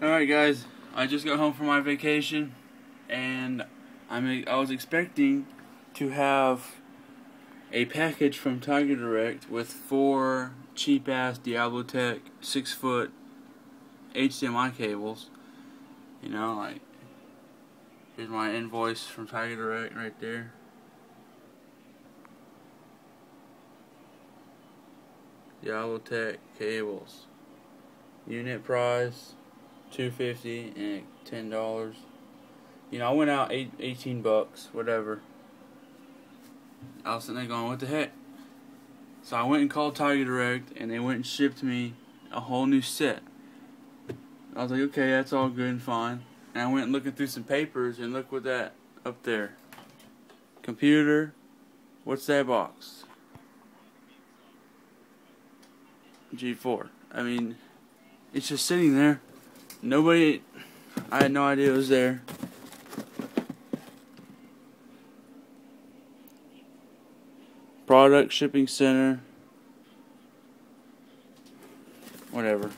Alright guys, I just got home from my vacation and I was expecting to have a package from Tiger Direct with 4 cheap ass Diablotek 6-foot HDMI cables. You know, like, here's my invoice from Tiger Direct right there. Diablotek cables. Unit price $2.50 and $10. You know, I went out $18, whatever. I was sitting there going, what the heck? So I went and called Tiger Direct, and they went and shipped me a whole new set. I was like, okay, that's all good and fine. And I went looking through some papers, and look what that up there. Computer. What's that box? G4. I mean, it's just sitting there. I had no idea it was there. Product shipping center. Whatever.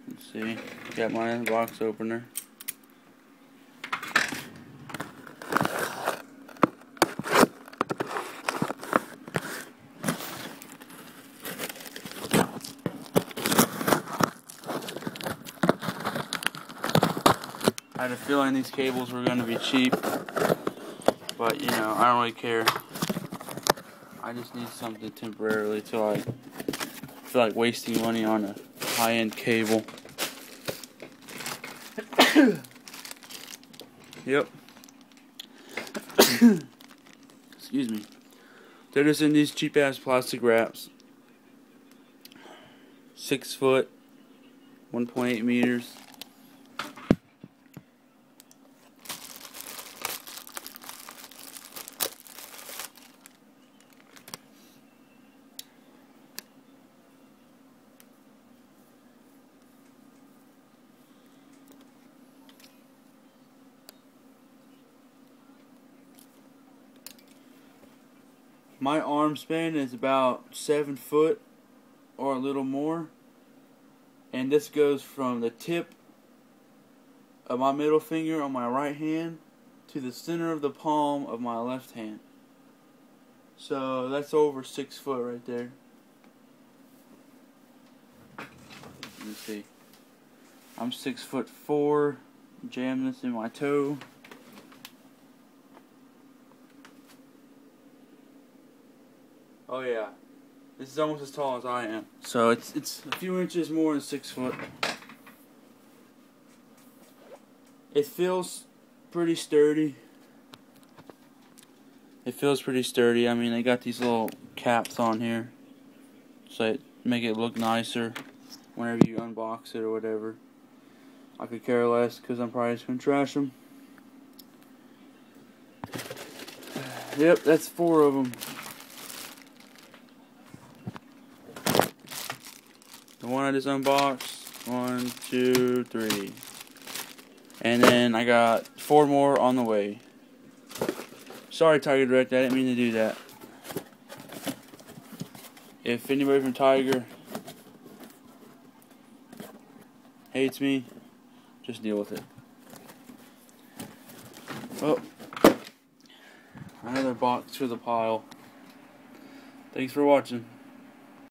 Let's see. Got my box opener. I had a feeling these cables were going to be cheap, but you know, I don't really care. I just need something temporarily till I feel like wasting money on a high-end cable. Yep. Excuse me. They're just in these cheap-ass plastic wraps. 6 foot, 1.8 meters. My arm span is about 7 foot or a little more, and this goes from the tip of my middle finger on my right hand to the center of the palm of my left hand. So that's over 6 foot right there. Let me see. I'm 6'4", jam this in my toe. Oh yeah, this is almost as tall as I am. So it's a few inches more than 6 foot. It feels pretty sturdy. I mean, they got these little caps on here, so it make it look nicer whenever you unbox it or whatever. I could care less because I'm probably just gonna trash them. Yep, that's 4 of them. The one I just unboxed, 1, 2, 3. And then I got 4 more on the way. Sorry, Tiger Direct, I didn't mean to do that. If anybody from Tiger hates me, just deal with it. Well, another box to the pile. Thanks for watching.